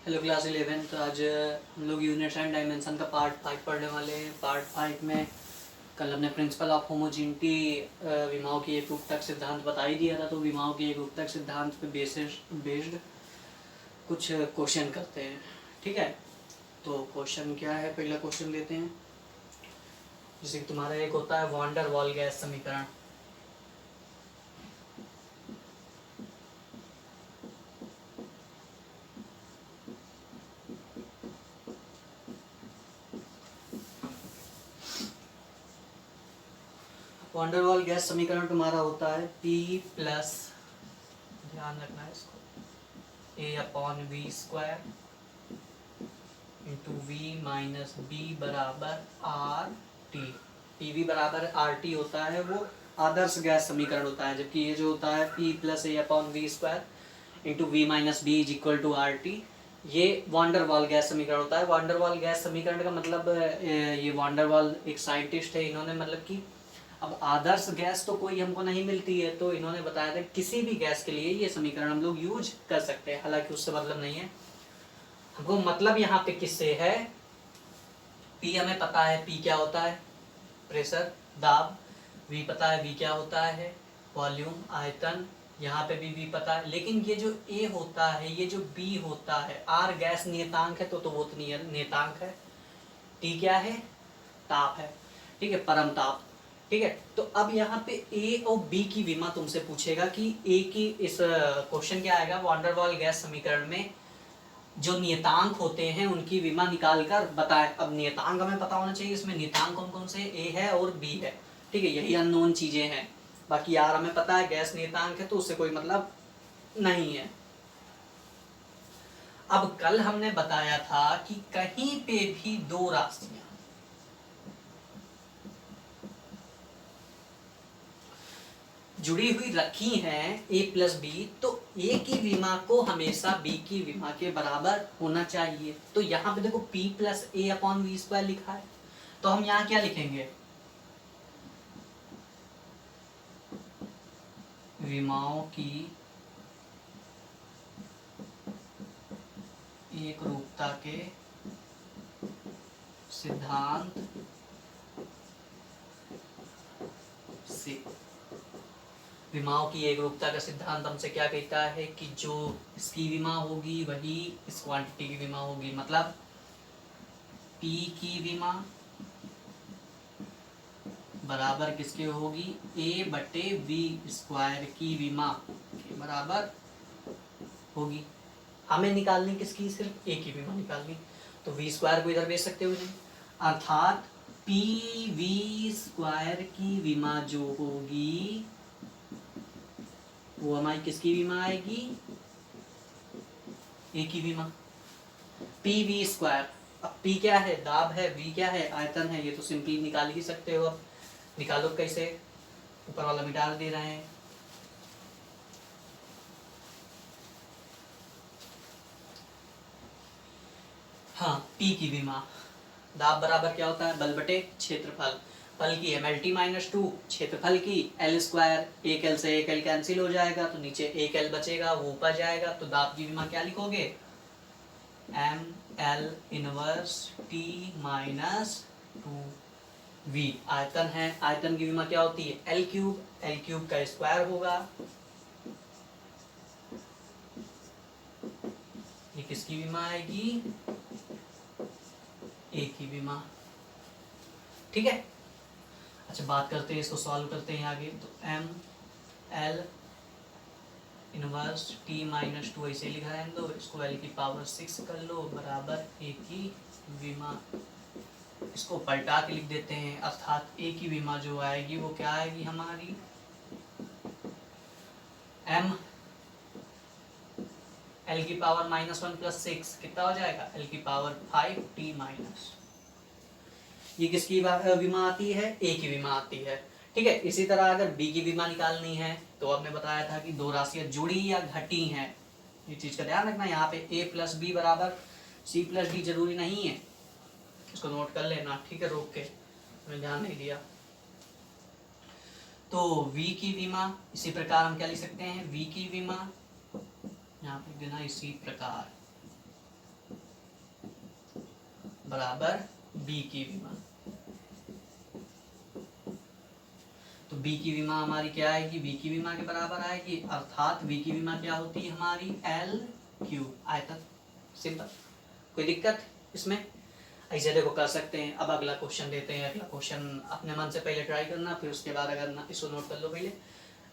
Hello class 11। तो आज हम लोग यूनिट्स एंड डायमेंशन का पार्ट 5 पढ़ने वाले हैं। पार्ट 5 में कल हमने प्रिंसिपल ऑफ होमोजीनिटी विमाओं की एकरूपता सिद्धांत बता ही दिया था। तो विमाओं की एकरूपता सिद्धांत पे बेस्ड कुछ क्वेश्चन करते हैं, ठीक है। तो क्वेश्चन क्या है, पहला क्वेश्चन लेते हैं। जैसे कि तुम्हारा एक होता है वॉन डेर वाल गैस समीकरण। वॉन डेर वाल गैस समीकरण तुम्हारा होता है P प्लस, ध्यान रखना है इसको, A/V² into V minus b बराबर आर टी। पी वी बराबर आर टी होता है, वो आदर्श गैस समीकरण होता है। जबकि ये जो होता है P plus A/V² into V minus b is equal to R T, ये वॉन डेर वाल गैस समीकरण होता है। वॉन डेर वाल गैस समीकरण का मतलब ये वॉन डेर वाल एक साइंटिस्ट है, इन्होंने मतलब कि अब आदर्श गैस तो कोई हमको नहीं मिलती है, तो इन्होंने बताया था किसी भी गैस के लिए ये समीकरण हम लोग यूज कर सकते हैं। हालांकि उससे मतलब नहीं है हमको, मतलब यहाँ पे किससे है। पी हमें पता है, पी क्या होता है, प्रेशर, दाब। वी पता है, वी क्या होता है, वॉल्यूम, आयतन। यहाँ पे भी वी पता है। लेकिन ये जो ए होता है, ये जो बी होता है, आर गैस नियतांक है, तो वो तो नियतांक है। टी क्या है, ताप है, ठीक है, परम ताप, ठीक है। तो अब यहाँ पे ए और बी की विमा तुमसे पूछेगा कि ए की, इस क्वेश्चन क्या आएगा, वॉन डेर वाल गैस समीकरण में जो नियतांक होते हैं उनकी विमा निकाल कर बताए। अब नियतांक हमें पता होना चाहिए, इसमें नियतांक कौन कौन से, ए है और बी है, ठीक है, यही अननोन चीजें हैं। बाकी यार हमें पता है गैस नियतांक है, तो उससे कोई मतलब नहीं है। अब कल हमने बताया था कि कहीं पे भी दो राशियां जुड़ी हुई रखी हैं a प्लस बी, तो a की विमा को हमेशा b की विमा के बराबर होना चाहिए। तो यहाँ पे देखो p प्लस A/V² लिखा है, तो हम यहाँ क्या लिखेंगे, विमाओं की एक रूपता के सिद्धांत से। विमाओं की एक रूपता का सिद्धांत हमसे क्या कहता है कि जो इसकी विमा होगी वही इस क्वांटिटी की विमा होगी। मतलब p की विमा बराबर किसके होगी, A/V² की विमा के बराबर होगी। हमें निकालनी किसकी, सिर्फ A की विमा निकालनी। तो V² को इधर भेज सकते हो नहीं, अर्थात PV² की विमा जो होगी वो हमारी किसकी विमा आएगी, A की विमा, PV²। अब P क्या है, दाब है, V क्या है, आयतन है। ये तो सिंपली निकाल ही सकते हो। अब निकालो कैसे, ऊपर वाला मिटा दे रहे हैं। हाँ, P की विमा, दाब बराबर क्या होता है, बल बटे क्षेत्रफल। बल की mLT-2, क्षेत्रफल की L²। एक L से एक L कैंसिल हो जाएगा, तो नीचे एक L बचेगा, वो ऊपर जाएगा। तो दाब की विमा क्या लिखोगे, mL इनवर्स T-2V। आयतन है, आयतन की विमा क्या होती है, L3। L3 का स्क्वायर होगा। ये किसकी विमा आएगी, A की विमा, ठीक है। अच्छा, बात करते हैं, इसको सॉल्व करते हैं आगे। तो mL इनवर्स T-2 ऐसे लिखा है, तो इसको L की पावर 6 कर लो, बराबर A की विमा। इसको पलटा के लिख देते हैं, अर्थात A की विमा जो आएगी वो क्या आएगी हमारी, m L की पावर -1 + 6 कितना हो जाएगा, L की पावर 5T-। ये किसकी विमा आती है, A की विमा आती है, ठीक है। इसी तरह अगर B की विमा निकालनी है, तो आपने बताया था कि दो राशियां जुड़ी या घटी हैं, ये चीज का ध्यान रखना। यहाँ पे A प्लस बी बराबर C प्लस डी जरूरी नहीं है, इसको नोट कर लेना, ठीक है, रोक के, मैंने ध्यान नहीं दिया। तो V की विमा इसी प्रकार हम क्या लिख सकते हैं, V की विमा यहाँ पे देना इसी प्रकार बराबर बी की विमा। तो बी की विमा हमारी क्या आएगी, बी की विमा के बराबर आएगी, अर्थात बी की विमा क्या होती है हमारी एल क्यू आयतन। सिंपल, कोई दिक्कत इसमें? ऐसे देखो कर सकते हैं। अब अगला क्वेश्चन देते हैं। अगला क्वेश्चन अपने मन से पहले ट्राई करना, फिर उसके बाद अगर इसको नोट कर लो पहले।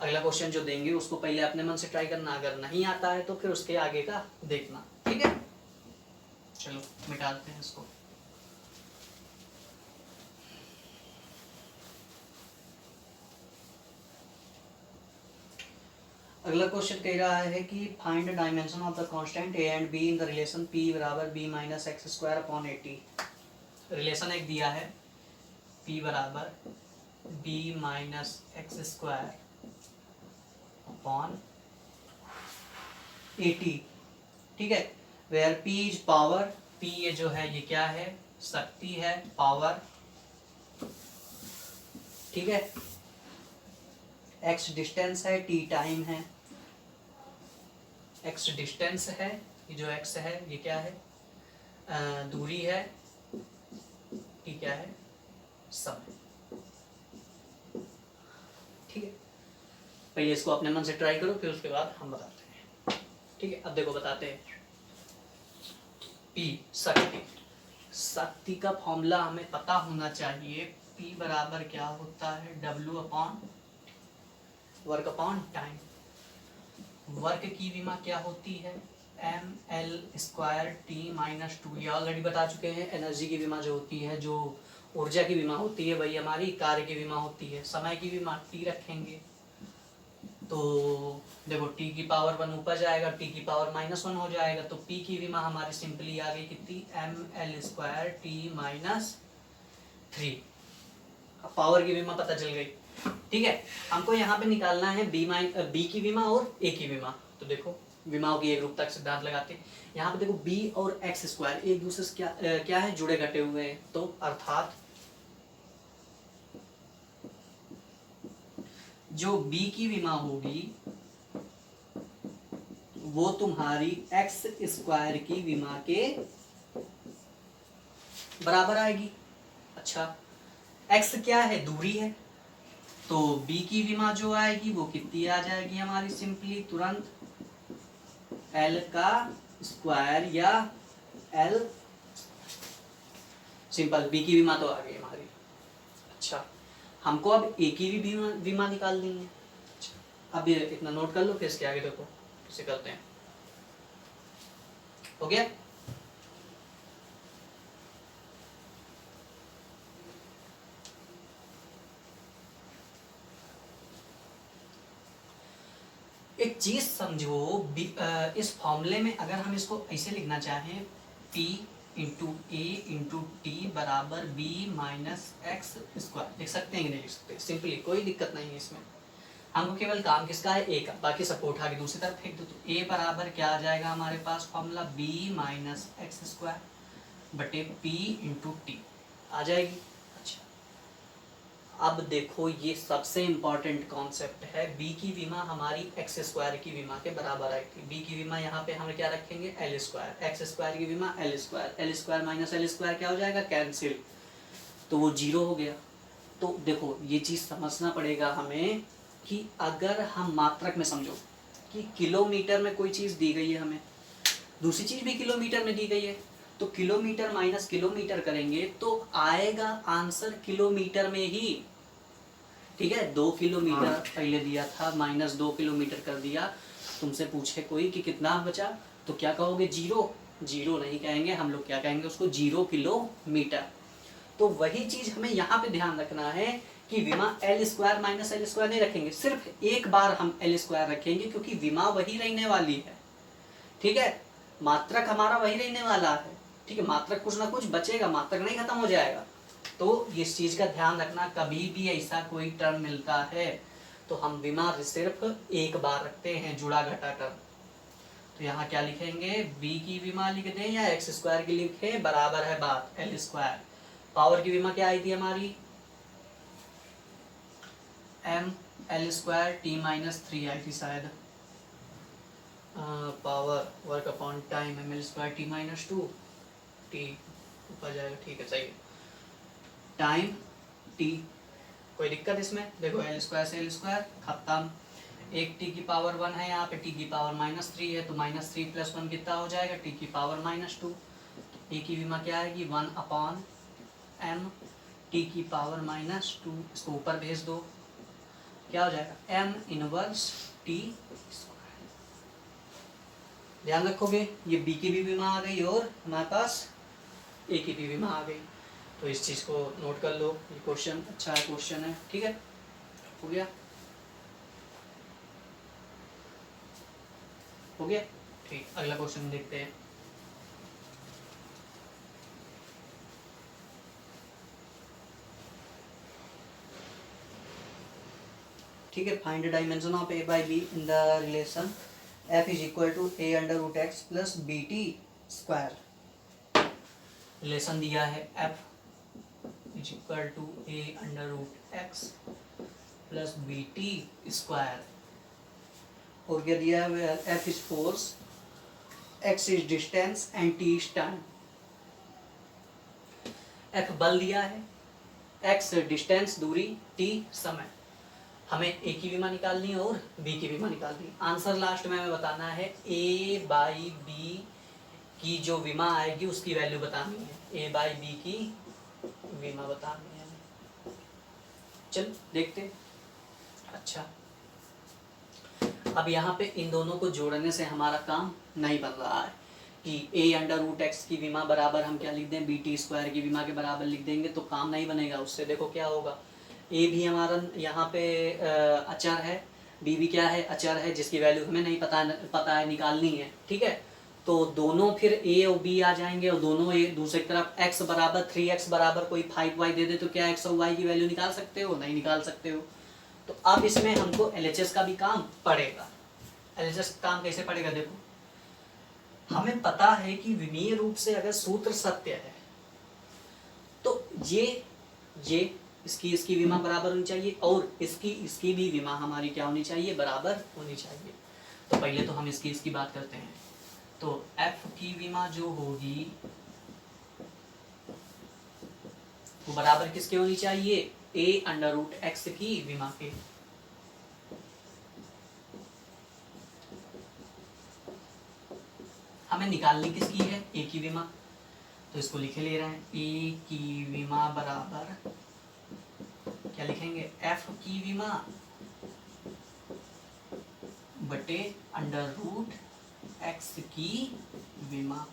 अगला क्वेश्चन जो देंगे उसको पहले अपने मन से ट्राई करना, अगर नहीं आता है तो फिर उसके आगे का देखना, ठीक है? चलो मिटाते हैं इसको। अगला क्वेश्चन कह रहा है कि find dimension of the constant A and B in the relation P बराबर B minus x square upon 80। Relation एक दिया है p बराबर b minus x square upon 80, ठीक है? Where p is power, p ये जो है ये क्या है, शक्ति है, पावर, ठीक है? x डिस्टेंस है, t टाइम है। x डिस्टेंस है, ये जो x है ये क्या है, दूरी है, t क्या है, समय, ठीक है? पहले इसको अपने मन से ट्राई करो, फिर उसके बाद हम बताते हैं, ठीक है? अब देखो बताते हैं। P शक्ति, शक्ति का फॉर्मूला हमें पता होना चाहिए। P बराबर क्या होता है, W upon work upon time. Work की विमा क्या होती है, ml स्क्वायर टी माइनस 2। ये ऑलरेडी बता चुके हैं। एनर्जी की विमा जो होती है, जो ऊर्जा की विमा होती है, वही हमारी कार्य की विमा होती है। समय की विमा टी रखेंगे तो देखो t की पावर 1 ऊपर जाएगा, t की पावर -1 हो जाएगा, तो p की विमा हमारी सिंपली आ गई कितनी, ml स्क्वायर टी माइनस 3। अब पावर की विमा पता चल गई, ठीक है? हमको यहाँ पे निकालना है बी की विमा और ए की विमा। तो देखो विमाओं की एक रूपता का सिद्धांत लगाते हैं। यहाँ पे देखो बी और एक्स स्क्वायर एक दूसरे से क्या है, जुड़े घटे हुए हैं। तो अर्थात जो बी की विमा होगी वो तुम्हारी एक्स स्क्वायर की विमा के बराबर आएगी। अच्छा, एक्स क्या है, दूरी है, तो b की विमा जो आएगी वो कितनी आ जाएगी हमारी, सिंपली तुरंत l का स्क्वायर या l, सिंपल b की विमा तो आ गई हमारी। अच्छा, हमको अब a की भी विमा निकालनी है। अच्छा, अब ये इतना नोट कर लो, फिर इसके आगे देखो कैसे करते हैं। हो गया? एक चीज समझो, इस फॉर्मूले में अगर हम इसको ऐसे लिखना चाहें, P इंटू ए इंटू टी बराबर बी माइनस एक्स स्क्वायर, लिख सकते हैं कि नहीं लिख सकते? सिंपली, कोई दिक्कत नहीं है इसमें। हमको केवल काम किसका है, ए का, बाकी सबको उठा के दूसरी तरफ फेंक दो। तो ए बराबर क्या आ जाएगा हमारे पास formula, B minus x square बटे पी इंटू टी आ जाएगी। अच्छा, अब देखो ये सबसे इंपॉर्टेंट कॉन्सेप्ट है। बी की विमा हमारी एक्स स्क्वायर की विमा के बराबर आई थी। बी की विमा यहाँ पे हम क्या रखेंगे, एल स्क्वायर। एक्स स्क्वायर की विमा L square, L square minus L square क्या हो जाएगा, कैंसिल, तो वो 0 हो गया। तो देखो ये चीज़ समझना पड़ेगा हमें कि अगर हम मात्रक में समझो कि किलोमीटर में कोई चीज़ दी गई है हमें, दूसरी चीज़ भी किलोमीटर में दी गई है, तो किलोमीटर माइनस किलोमीटर करेंगे तो आएगा आंसर किलोमीटर में ही, ठीक है? 2 किलोमीटर पहले दिया था, -2 किलोमीटर कर दिया। तुमसे पूछे कोई कि कितना बचा, तो क्या कहोगे, 0? 0 नहीं कहेंगे हम लोग, क्या कहेंगे उसको, 0 किलोमीटर। तो वही चीज हमें यहाँ पे ध्यान रखना है कि विमा L square minus L square नहीं रखेंगे, सिर्फ एक बार हम एल स्क्वायर रखेंगे, क्योंकि विमा वही रहने वाली है, ठीक है? मात्रक हमारा वही रहने वाला है, ठीक है? मात्रक कुछ ना कुछ बचेगा, मात्रक नहीं खत्म हो जाएगा। तो इस चीज का ध्यान रखना, कभी भी ऐसा कोई टर्म मिलता है तो हम विमा सिर्फ एक बार रखते हैं, जुड़ा घटा टर्म। तो यहाँ क्या लिखेंगे, बी की विमा लिख दें या एक्स स्क्वायर की लिखे, बराबर है बात एल स्क्वायर। पावर की विमा क्या आई थी हमारी, M L square T minus 3 आई थी शायद। Power work upon time M L square T minus 2 T ऊपर जाएगा, ठीक है सही है। टाइम टी, कोई दिक्कत इसमें? देखो एल स्क्वायर से एल स्क्वायर खत्म, एक टी की पावर 1 है, यहाँ पे टी की पावर -3 है, तो -3 + 1 कितना हो जाएगा? टी की पावर -2। ए की विमा क्या आएगी? 1/m टी की पावर -2, इसको ऊपर भेज दो, क्या हो जाएगा? m inverse T square. ध्यान रखोगे, ये बी की भी विमा आ गई और हमारे पास ए की भी विमा आ गई, तो इस चीज़ को नोट कर लो, ये क्वेश्चन अच्छा है, क्वेश्चन है, ठीक है, हो गया, हो गया, ठीक। अगला क्वेश्चन देखते हैं। ठीक है, find the dimension of a by b in the relation f is equal to a√x plus bt square. Relation दिया है f is equal to a√x plus bt square, और क्या दिया है? f is force, x is distance and t is time. f बल दिया है, x distance दूरी, t समय। हमें ए की विमा निकालनी है और बी की विमा निकालनी है। आंसर लास्ट में हमें बताना है ए बाई बी की जो विमा आएगी उसकी वैल्यू बतानी है, ए बाई बी की विमा बतानी है। चल देखते। अच्छा, अब यहाँ पे इन दोनों को जोड़ने से हमारा काम नहीं बन रहा है कि a√x की विमा बराबर हम क्या लिख दें? bt स्क्वायर की विमा के बराबर लिख देंगे तो काम नहीं बनेगा। उससे देखो क्या होगा, ए भी हमारा यहाँ पे अचर है, बी भी क्या है? अचर है, जिसकी वैल्यू हमें नहीं पता है, निकालनी है, ठीक है। तो दोनों फिर ए और बी आ जाएंगे और दोनों एक दूसरे की तरफ x बराबर 3x बराबर कोई 5y दे दे तो क्या x और y की वैल्यू निकाल सकते हो? नहीं निकाल सकते हो। तो अब इसमें हमको LHS का भी काम पड़ेगा। LHS काम कैसे पड़ेगा? देखो, हमें पता है कि विमीय रूप से अगर सूत्र सत्य है तो ये इसकी विमा बराबर होनी चाहिए और इसकी भी विमा हमारी क्या होनी चाहिए? बराबर होनी चाहिए। तो पहले तो हम इसकी बात करते हैं। तो f की विमा जो होगी वो बराबर किसके होनी चाहिए? a√x की विमा के। हमें निकालनी किसकी है? a की विमा, तो इसको लिखे ले रहे हैं, a की विमा बराबर क्या लिखेंगे? f की विमा बटे √x की विमा।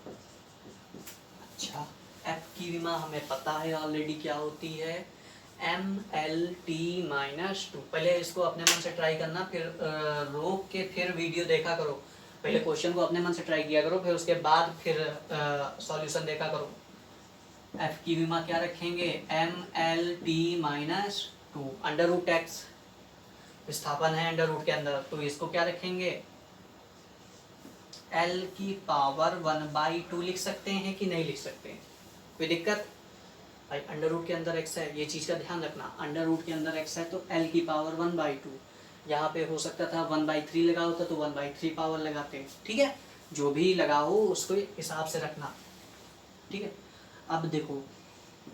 अच्छा, f की विमा हमें पता है ऑलरेडी क्या होती है? mLt-2। पहले इसको अपने मन से ट्राई करना, फिर रोक के फिर वीडियो देखा करो। पहले क्वेश्चन को अपने मन से ट्राई किया करो, फिर उसके बाद फिर सॉल्यूशन देखा करो। f की विमा क्या रखेंगे? mLt-2, √x विस्थापन है अंडर रूट के अंदर, तो इसको क्या रखेंगे? l की पावर 1/2 लिख सकते हैं कि नहीं लिख सकते हैं? कोई दिक्कत? भाई अंडर रूट के अंदर x है, ये चीज़ का ध्यान रखना। अंडर रूट के अंदर x है तो l की पावर 1/2, यहाँ पे हो सकता था 1/3 लगा होता तो 1/3 पावर लगाते, ठीक है। जो भी लगाओ उसको हिसाब से रखना, ठीक है। अब देखो,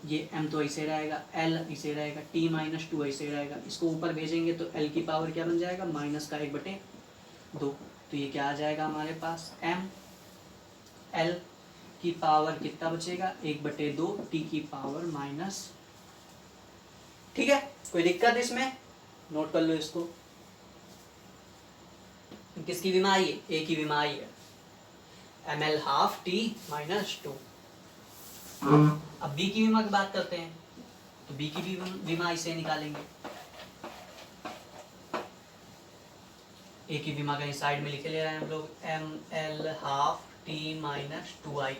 ये m तो ऐसे रहेगा, l ऐसे रहेगा, t-2 ऐसे रहेगा, इसको ऊपर भेजेंगे तो l की पावर क्या बन जाएगा? -1/2। तो ये क्या आ जाएगा हमारे पास? m l की पावर कितना बचेगा? 1/2, t की पावर माइनस, ठीक है। कोई दिक्कत इसमें? नोट कर लो इसको। किसकी विमा आई है? a की विमा आई है, mL ½t-2। अब बी की विमा की बात करते हैं, तो बी की भी विमा इसे निकालेंगे। ए की विमा कहीं साइड में लिखे ले रहे हैं हम लोग, mL½t-2i।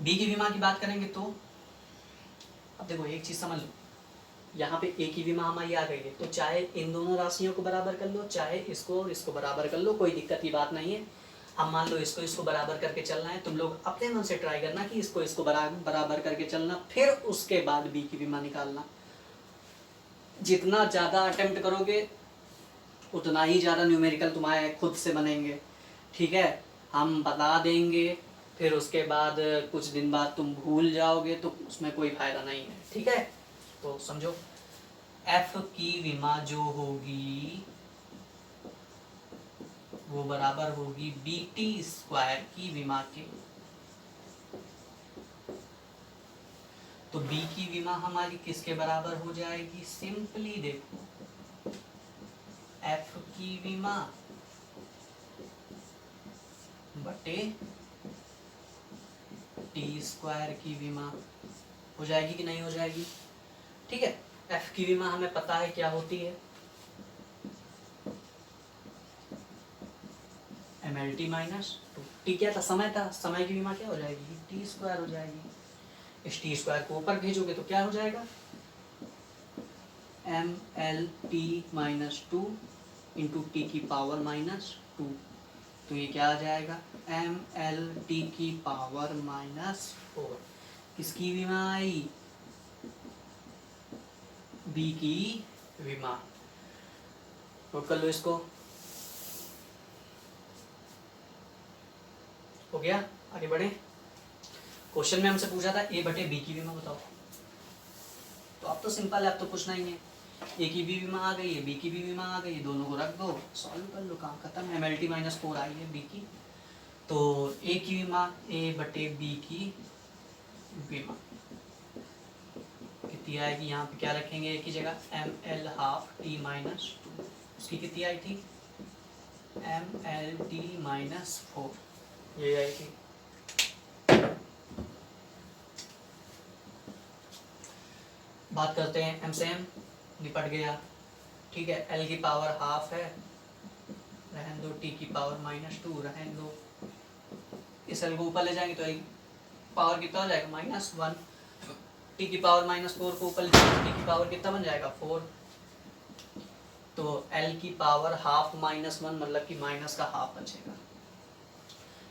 बी की विमा की बात करेंगे तो अब देखो एक चीज समझ लो, यहाँ पे ए की विमा हमारी आ गई है, तो चाहे इन दोनों राशियों को बराबर कर लो, चाहे इसको और इसको बराबर कर लो, कोई दिक्कत की बात नहीं है। हम मान लो इसको बराबर करके चलना है, तुम लोग अपने मन से ट्राई करना कि इसको बराबर करके चलना, फिर उसके बाद बी की विमा निकालना। जितना ज़्यादा अटेम्प्ट करोगे उतना ही ज़्यादा न्यूमेरिकल तुम्हारे खुद से बनेंगे, ठीक है। हम बता देंगे फिर उसके बाद कुछ दिन बाद तुम भूल जाओगे तो उसमें कोई फायदा नहीं है, ठीक है। तो समझो एफ की विमा जो होगी वो बराबर होगी बी टी स्क्वायर की विमा के। तो बी की विमा हमारी किसके बराबर हो जाएगी, सिंपली देखो एफ की विमा बटे टी स्क्वायर की विमा हो जाएगी कि नहीं हो जाएगी, ठीक है। एफ की विमा हमें पता है क्या होती है, M L T minus two. T क्या था, समय था, समय की विमा क्या हो जाएगी, टी स्क्वायर हो जाएगी। इस टी स्क्वायर को ऊपर भेजोगे तो क्या हो जाएगा, M L T minus two into T की पावर माइनस टू। तो ये क्या आ जाएगा, एम एल टी की पावर माइनस फोर। किसकी विमा आई, बी की विमा। नोट कर लो इसको, हो गया। आगे बढ़े, क्वेश्चन में हमसे पूछा था ए बटे बी की विमा बताओ, तो अब तो सिंपल है, अब तो पूछना ही है। ए की भी विमा आ गई है, बी की भी विमा आ गई है, दोनों को रख दो, सॉल्व कर लो, काम खत्म। M L T minus four आई है बी की, तो ए की विमा ए बटे बी की विमा कितनी आएगी, यहाँ पे क्या रखेंगे ए की जगह, M L half T minus two, उसकी कितनी आई थी, M L T minus four, ये आई थी। बात करते हैं एम से एम, निपट गया, ठीक है। एल की पावर हाफ है, रहन दो, टी की पावर माइनस टू रहन दो, इस एल को ऊपर ले जाएंगे तो एल पावर कितना हो जाएगा, माइनस वन। टी की पावर माइनस फोर को ऊपर ले जाएंगे, टी की पावर कितना बन जाएगा, फोर। तो एल की पावर हाफ माइनस वन मतलब कि माइनस का हाफ बचेगा।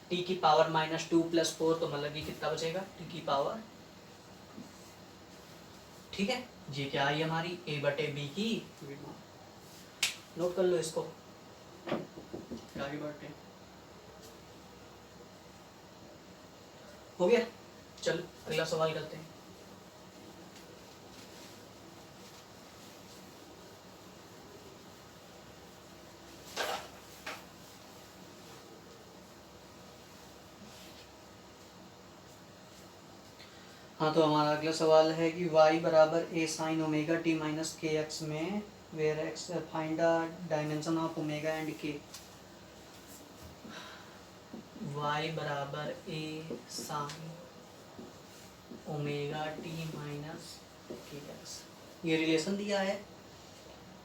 टी की power minus two plus four तो मतलब कि कितना बचेगा, टी की पावर, ठीक है। ये क्या आई हमारी ए बटे बी की विमा। नोट कर लो इसको, आगे बढ़ते हैं। हो गया, चलो अगला सवाल करते हैं। हाँ, तो हमारा अगला सवाल है कि y बराबर a sine omega t minus k x में where x find the dimension of omega and k। y बराबर a sine omega t minus k x, ये रिलेशन दिया है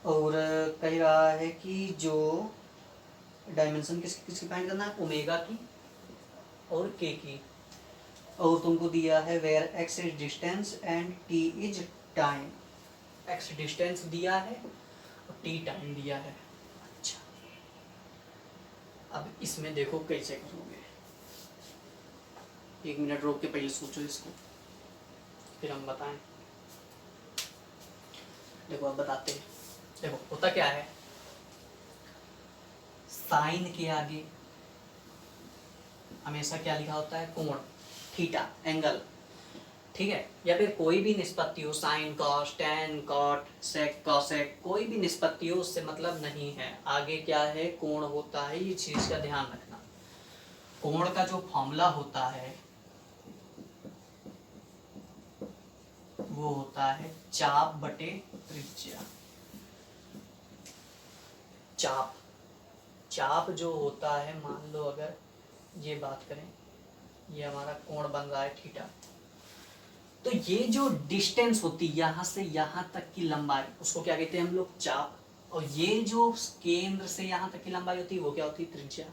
और कह रहा है कि जो डायमेंशन किसकी फाइंड करना है, ओमेगा की और k की, और तुमको दिया है where x is distance and T is time. X distance दिया है और टी टाइम दिया है। अच्छा, अब इसमें देखो कैसे करोगे, एक मिनट रोक के पहले सोचो इसको, फिर हम बताएं। देखो अब बताते हैं। देखो होता क्या है, साइन के आगे हमेशा क्या लिखा होता है, कोण, थीटा, एंगल, ठीक है। या फिर कोई भी निष्पत्ति हो, sine cos, tan cot, sec cosec, कोई भी निष्पत्ति हो, उससे मतलब नहीं है। आगे क्या है, कोण होता है, ये चीज का ध्यान रखना। कोण का जो फॉर्मूला होता है वो होता है चाप बटे त्रिज्या। चाप, चाप जो होता है, मान लो अगर ये बात करें, ये हमारा कोण बन रहा है थीटा, तो ये जो डिस्टेंस होती है यहाँ से यहाँ तक की लंबाई, उसको क्या कहते हैं हम लोग, चाप। और ये जो केंद्र से यहाँ तक की लंबाई होती है वो क्या होती है, त्रिज्या।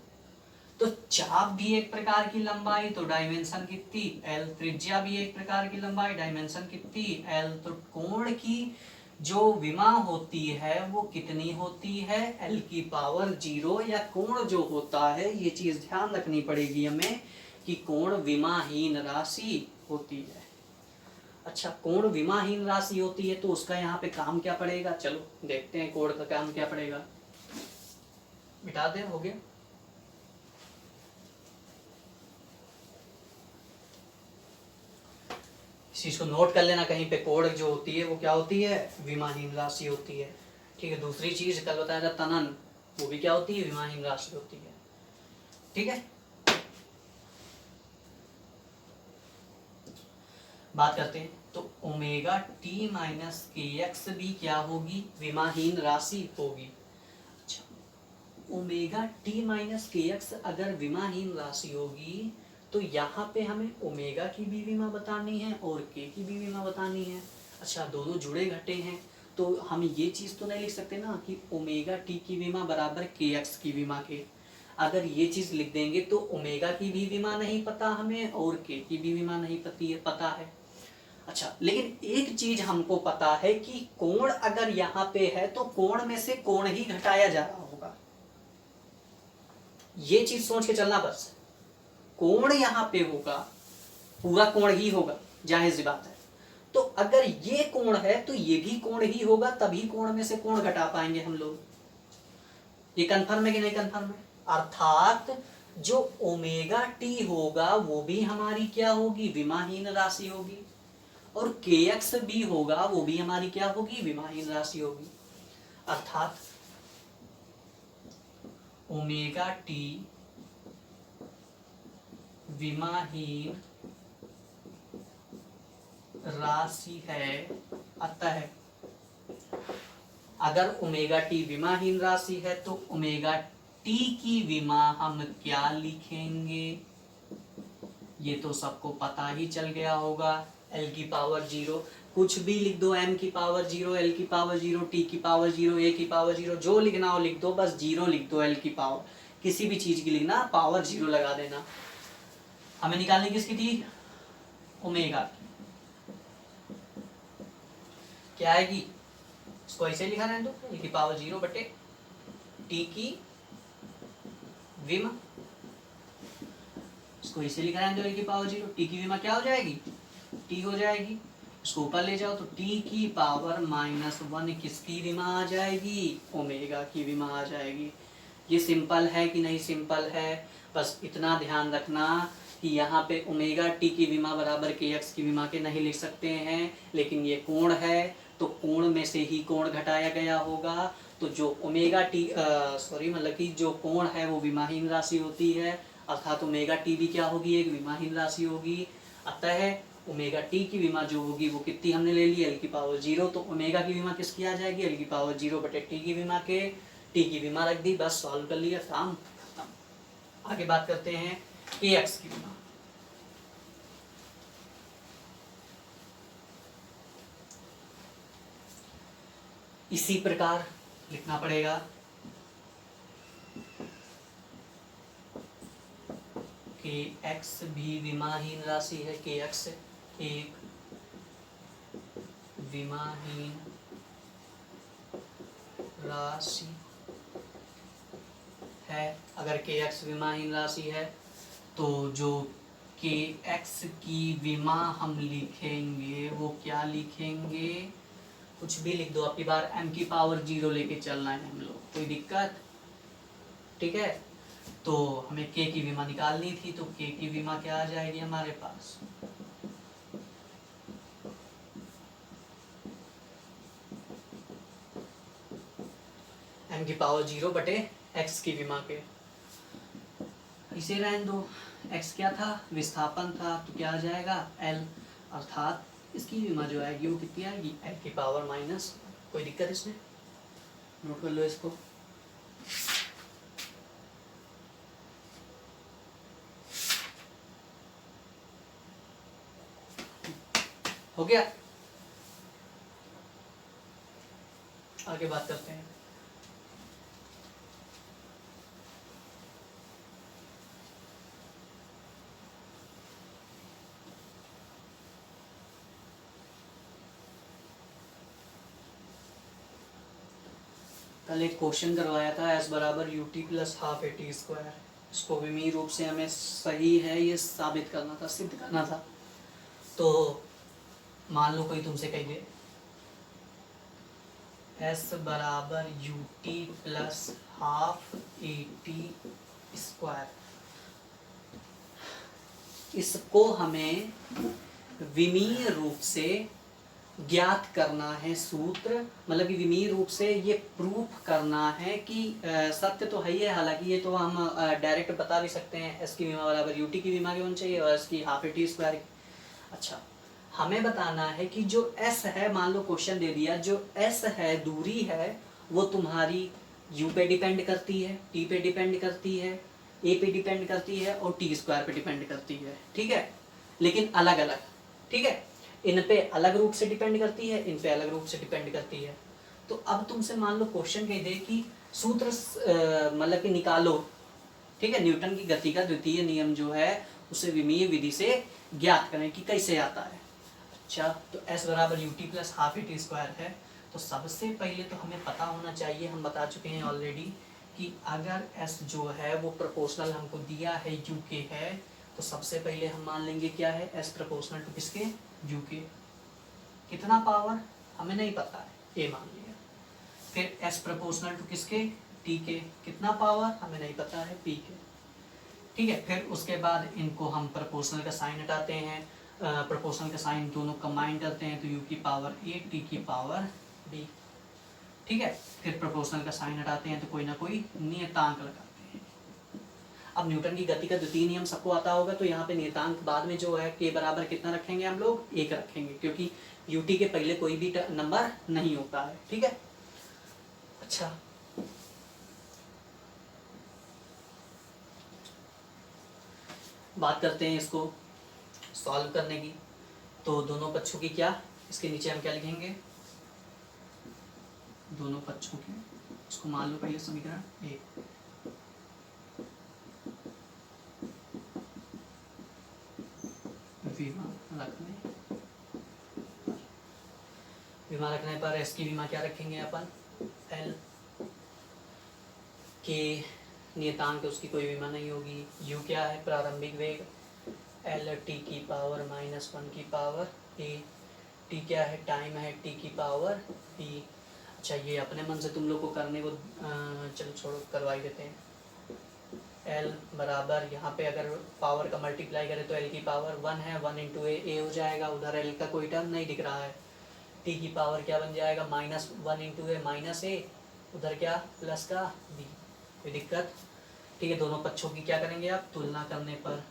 तो चाप भी एक प्रकार की लंबाई, तो डायमेंशन कितनी, एल। त्रिज्या भी एक प्रकार की लंबाई, डायमेंशन कितनी, एल। तो कोण की जो विमा होती है वो कितनी होती है, एल की पावर जीरो। या कोण जो होता है, ये चीज ध्यान रखनी पड़ेगी हमें कि कोण विमाहीन राशि होती है। अच्छा, कोण विमाहीन राशि होती है तो उसका यहाँ पे काम क्या पड़ेगा, चलो देखते हैं कोण का काम क्या पड़ेगा। मिटा दे, हो गया। इस चीज को नोट कर लेना, कहीं पे कोण जो होती है वो क्या होती है, विमाहीन राशि होती है। ठीक है, दूसरी चीज कल बताया था तनन, वो भी क्या होती है, विमाहीन राशि होती है। ठीक है, बात करते हैं तो omega T minus k x भी क्या होगी, विमाहीन राशि होगी। अच्छा, omega T minus k x अगर विमाहीन राशि होगी तो यहाँ पे हमें ओमेगा की भी विमा बतानी है और के की भी विमा बतानी है। अच्छा, दोनों जुड़े घटे हैं तो हम ये चीज़ तो नहीं लिख सकते ना कि ओमेगा टी की विमा बराबर के एक्स की विमा के। अगर ये चीज़ लिख देंगे तो ओमेगा की भी विमा नहीं पता हमें और के की भी विमा नहीं पता है। अच्छा, लेकिन एक चीज हमको पता है कि कोण अगर यहाँ पे है तो कोण में से कोण ही घटाया जा रहा होगा। ये चीज सोच के चलना बस, कोण यहाँ पे होगा, पूरा कोण ही होगा, जाहिर सी बात है। तो अगर ये कोण है तो ये भी कोण ही होगा, तभी कोण में से कोण घटा पाएंगे हम लोग। ये कंफर्म है कि नहीं कंफर्म है? अर्थात जो ओमेगा टी होगा वो भी हमारी क्या होगी, विमाहीन राशि होगी, और के एक्स भी होगा वो भी हमारी क्या होगी, विमाहीन राशि होगी। अर्थात ओमेगा टी विमाहीन राशि है। अतः अगर ओमेगा टी विमाहीन राशि है तो ओमेगा टी की विमा हम क्या लिखेंगे, ये तो सबको पता ही चल गया होगा, एल की पावर 0, कुछ भी लिख दो, एम की पावर 0, एल की पावर 0, टी की पावर 0, ए की पावर 0, जो लिखना हो लिख दो, बस 0 लिख दो, एल की पावर किसी भी चीज की लिखना, पावर 0 लगा देना। हमें निकालनी किसकी थी, ओमेगा की। क्या आएगी, इसको ऐसे लिखा रहने दो, एल की पावर 0 बटे टी की विमा, इसको इसे लिखा रहने दो, एल की पावर 0, टी की विमा क्या हो जाएगी, टी हो जाएगी। इसको ऊपर ले जाओ तो टी की पावर -1 किसकी विमा आ जाएगी, ओमेगा की विमा आ जाएगी। ये सिंपल है कि नहीं सिंपल है, बस इतना ध्यान रखना कि यहाँ पे ओमेगा टी की विमा बराबर के एक्स की विमा के नहीं लिख सकते हैं, लेकिन ये कोण है तो कोण में से ही कोण घटाया गया होगा। तो जो ओमेगा टी मतलब कि जो कोण है वो विमाहीन राशि होती है, अर्थात ओमेगा टी भी क्या होगी, एक विमाहीन राशि होगी। अतः ओमेगा टी की विमा जो होगी वो कितनी हमने ले ली, एल की पावर 0, तो ओमेगा की विमा किसकी आ जाएगी, एल की पावर 0 बटे टी की विमा के, टी की विमा रख दी, बस सॉल्व कर लिया, काम खत्म। आगे बात करते हैं के एक्स की विमा। इसी प्रकार लिखना पड़ेगा, के एक्स भी विमाहीन राशि है, के एक्स एक विमाहीन राशि है। अगर के एक्स विमाहीन राशि है तो जो के एक्स की विमा हम लिखेंगे वो क्या लिखेंगे, कुछ भी लिख दो, आपकी बार एम की पावर 0 लेके चलना है हम लोग, कोई दिक्कत, ठीक है। तो हमें के की विमा निकालनी थी, तो के की विमा क्या आ जाएगी हमारे पास, एम की पावर 0 बटे एक्स की विमा के, इसे रहने दो, एक्स क्या था, विस्थापन था, तो क्या आ जाएगा एल, अर्थात इसकी विमा जो आएगी वो कितनी आएगी, एल की पावर -, कोई दिक्कत इसमें, नोट कर लो इसको। हो गया, आगे बात करते हैं। कल एक क्वेश्चन करवाया था, एस बराबर U T plus half A T square, इसको विमीय रूप से हमें सही है ये साबित करना था, सिद्ध करना था। तो मान लो कोई तुमसे कह दे एस बराबर U T plus half A T square, इसको हमें विमीय रूप से ज्ञात करना है सूत्र, मतलब कि विमीय रूप से ये प्रूफ करना है कि सत्य तो है ही है, हालांकि ये तो हम डायरेक्ट बता भी सकते हैं, एस की विमा बराबर यूटी की विमा की होनी चाहिए और एस की हाफ टी स्क्वायर। अच्छा, हमें बताना है कि जो एस है, मान लो क्वेश्चन दे दिया, जो एस है दूरी है वो तुम्हारी यू पे डिपेंड करती है, टी पे डिपेंड करती है, ए पे डिपेंड करती है और टी स्क्वायर पे डिपेंड करती है, ठीक है, लेकिन अलग अलग, ठीक है, इन पे अलग रूप से डिपेंड करती है, इन पे अलग रूप से डिपेंड करती है। तो अब तुमसे मान लो क्वेश्चन कह दे कि सूत्र मतलब कि निकालो, ठीक है, न्यूटन की गति का द्वितीय नियम जो है उसे विमीय विधि से ज्ञात करें कि कैसे आता है। अच्छा, तो s बराबर U T plus half A T square है, तो सबसे पहले तो हमें पता होना चाहिए, हम बता चुके हैं ऑलरेडी, कि अगर s जो है वो प्रोपोर्शनल हमको दिया है u के है, तो सबसे पहले हम मान लेंगे क्या है, s प्रोपोर्शनल टू किसके, u के। कितना पावर हमें नहीं पता है, a मान लिया। फिर s प्रोपोर्शनल टू किसके, t के, कितना पावर हमें नहीं पता है, p के, ठीक है। फिर उसके बाद इनको हम प्रोपोर्शनल का साइन हटाते हैं, प्रोपोर्शनल का साइन दोनों कंबाइन करते हैं, तो u की पावर a, t की पावर b, ठीक है। फिर प्रोपोर्शनल का साइन हटाते हैं तो कोई ना कोई नियतांक लगाते हैं। अब न्यूटन की गति का द्वितीय नियम सबको आता होगा, तो यहाँ पे नियतांक बाद में जो है k बराबर कितना रखेंगे हम लोग, 1 रखेंगे, क्योंकि ut के पहले कोई भी नंबर नहीं होता है, ठीक है। अच्छा, बात करते हैं इसको सॉल्व करने की। तो दोनों पक्षों की क्या, इसके नीचे हम क्या लिखेंगे, दोनों पक्षों की, इसको मान लो पहले समीकरण 1, विमा रखने पर एस की विमा क्या रखेंगे अपन, एल के नियतांक उसकी कोई विमा नहीं होगी, यू क्या है प्रारंभिक वेग, एल टी की पावर -1 की पावर ए, टी क्या है टाइम है, टी की पावर बी। अच्छा, ये अपने मन से तुम लोग को करने को चलो छोड़ो, करवाई देते हैं। एल बराबर यहाँ पे अगर पावर का मल्टीप्लाई करें तो एल की पावर 1 है, 1 इंटू ए हो जाएगा, उधर एल का कोई टर्म नहीं दिख रहा है। टी की पावर क्या बन जाएगा, -1 इंटू ए माइनस ए, उधर क्या प्लस का बी, कोई दिक्कत, ठीक है। दोनों पक्षों की क्या करेंगे आप, तुलना करने पर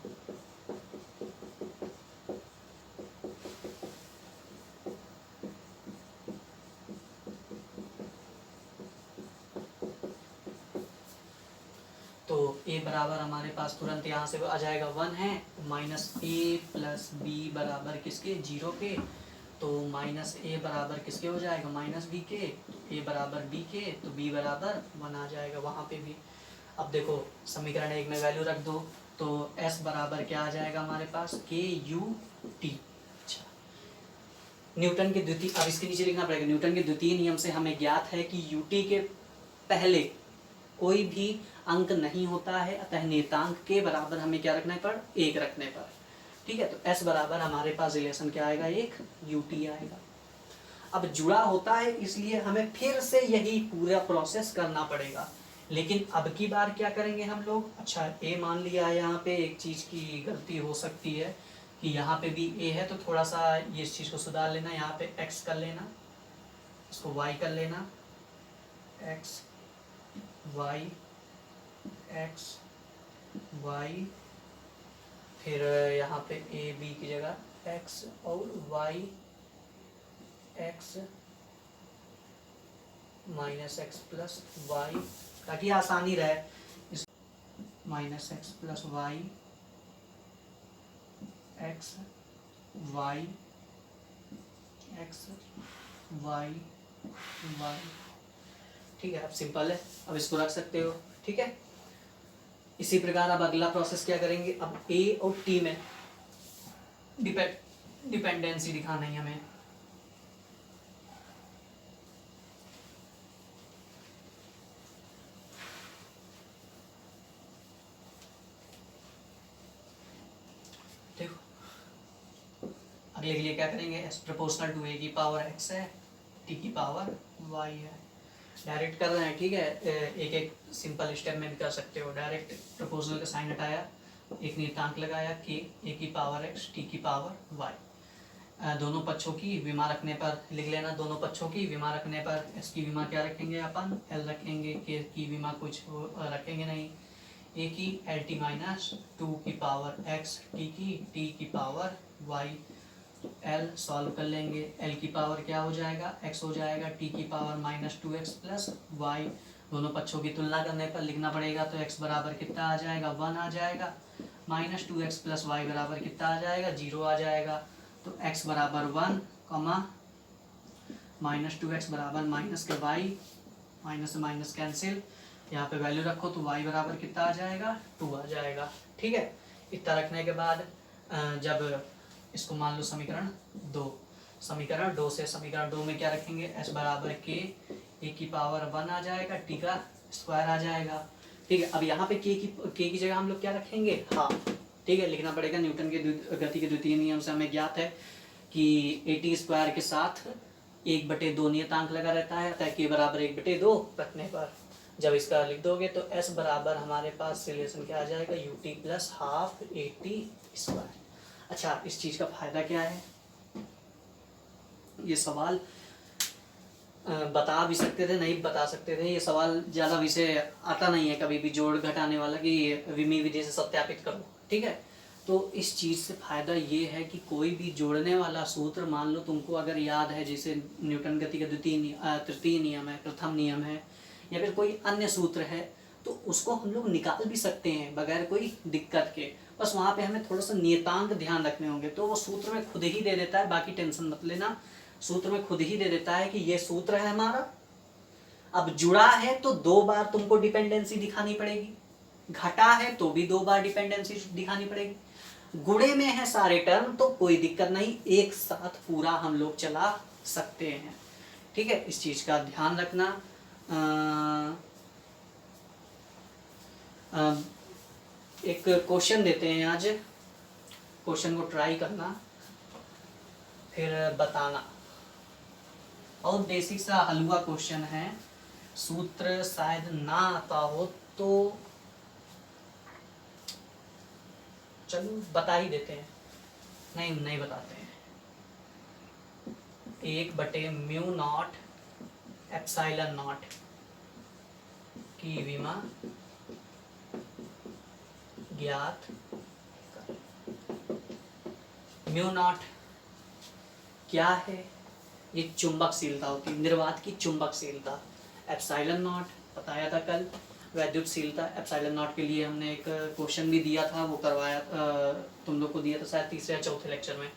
तो a बराबर हमारे पास तुरंत यहाँ से आ जाएगा 1 है, -a प्लस b बराबर किसके, 0 के, तो -a बराबर किसके हो जाएगा, -b के, तो a बराबर b के, तो b बराबर 1 आ जाएगा वहाँ पे भी। अब देखो समीकरण 1 में वैल्यू रख दो, तो s बराबर क्या आ जाएगा हमारे पास, k u t। अच्छा, न्यूटन के द्वितीय, अब इसके नीचे लिखना पड़ेगा, न्यूटन के द्वितीय नियम से हमें ज्ञात है कि ut के पहले कोई भी अंक नहीं होता है, अतः नियतांक के बराबर हमें क्या रखना है पर, 1 रखने पर, ठीक है। तो s बराबर हमारे पास रिलेशन क्या आएगा, एक ut आएगा। अब जुड़ा होता है इसलिए हमें फिर से यही पूरा प्रोसेस करना पड़ेगा, लेकिन अब की बार क्या करेंगे हम लोग, अच्छा a मान लिया है, यहाँ पे एक चीज़ की गलती हो सकती है कि यहाँ पे भी a है, तो थोड़ा सा ये इस चीज़ को सुधार लेना, यहाँ पे x कर लेना, इसको y कर लेना, x y x y, फिर यहाँ पे a b की जगह x और y x -x plus y, ताकि आसानी रहे, इस -x plus y x y x y y, ठीक है। अब सिंपल है, अब इसको रख सकते हो, ठीक है। इसी प्रकार अब अगला प्रोसेस क्या करेंगे, अब a और t में डिपेंडेंसी दिखाना है हमें। देखो अगले के लिए क्या करेंगे, s प्रोपोर्शनल टू a की पावर x है, t की पावर y है, डायरेक्ट कर रहे हैं, ठीक है। एक एक सिंपल स्टेप में भी कर सकते हो, डायरेक्ट प्रोपोर्शनल का साइन हटाया, एक नियतांक लगाया कि a की पावर x, t की पावर y, दोनों पक्षों की विमा रखने पर लिख लेना, दोनों पक्षों की विमा रखने पर एस की विमा क्या रखेंगे अपन, एल रखेंगे, के की विमा कुछ रखेंगे नहीं, ए की एल टी माइनस 2 की पावर एक्स, टी की टी की पावर वाई, एल सॉल्व कर लेंगे, एल की पावर क्या हो जाएगा, एक्स हो जाएगा, टी की power minus 2x plus Y, दोनों पक्षों की तुलना करने पर लिखना पड़ेगा, तो x बराबर कितना आ जाएगा, 1 आ जाएगा, माइनस 2x प्लस वाई बराबर कितना आ जाएगा, 0 आ जाएगा, तो x बराबर 1 कॉमा माइनस 2x बराबर माइनस के वाई, माइनस से माइनस कैंसिल, यहाँ पे वैल्यू रखो तो y बराबर कितना आ जाएगा, 2 आ जाएगा। ठीक है, इतना रखने के बाद जब इसको मान लो समीकरण 2, समीकरण 2 से समीकरण 2 में क्या रखेंगे, s बराबर के, ए की पावर 1 आ जाएगा, टी का स्क्वायर आ जाएगा। ठीक है, अब यहाँ पे के की जगह हम लोग क्या रखेंगे, हाफ। ठीक है, लिखना पड़ेगा, न्यूटन के गति के द्वितीय नियम से हमें ज्ञात है कि ए टी स्क्वायर के साथ 1/2 नियतांक लगा रहता है, अतः के बराबर 1/2 रखने पर जब इसका लिख दोगे तो s बराबर हमारे पास रिलेशन क्या आ जाएगा, U T plus half A T square. अच्छा, इस चीज़ का फायदा क्या है, ये सवाल बता भी सकते थे, नहीं बता सकते थे, ये सवाल ज़्यादा विषय आता नहीं है कभी भी जोड़ घटाने वाला कि विमी विधि से सत्यापित करो। ठीक है, तो इस चीज़ से फायदा ये है कि कोई भी जोड़ने वाला सूत्र मान लो तुमको अगर याद है, जैसे न्यूटन गति का तृतीय नियम है, प्रथम नियम है, या फिर कोई अन्य सूत्र है, तो उसको हम लोग निकाल भी सकते हैं बगैर कोई दिक्कत के। बस वहाँ पे हमें थोड़ा सा नियतांक ध्यान रखने होंगे, तो वो सूत्र में खुद ही दे देता है, बाकी टेंशन मत लेना, सूत्र में खुद ही दे देता है कि ये सूत्र है हमारा। अब जुड़ा है तो 2 बार तुमको डिपेंडेंसी दिखानी पड़ेगी, घटा है तो भी 2 बार डिपेंडेंसी दिखानी पड़ेगी, गुणे में है सारे टर्म तो कोई दिक्कत नहीं, एक साथ पूरा हम लोग चला सकते हैं। ठीक है, इस चीज का ध्यान रखना। एक क्वेश्चन देते हैं आज, क्वेश्चन को ट्राई करना फिर बताना, और बेसिक सा हलवा क्वेश्चन है, सूत्र शायद ना आता हो तो चलो बता ही देते हैं, नहीं बताते हैं। 1/μ0 एप्सिलॉन नॉट की विमा ज्ञात, μ0 क्या है, ये चुंबकशीलता होती है, निर्वात की चुंबकशीलता। एप्सिलॉन नॉट बताया था कल, वैद्युतशीलता। एप्सिलॉन नॉट के लिए हमने एक क्वेश्चन भी दिया था, वो करवाया तुम लोग को दिया था शायद तीसरे या चौथे लेक्चर में।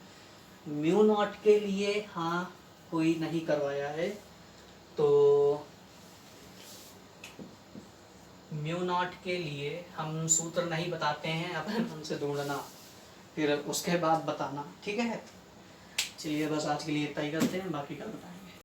μ0 के लिए हाँ कोई नहीं करवाया है, तो μ0 के लिए हम सूत्र नहीं बताते हैं, अपन हमसे ढूंढना फिर उसके बाद बताना। ठीक है, चलिए बस आज के लिए इतना ही करते हैं, बाकी कल बताएंगे।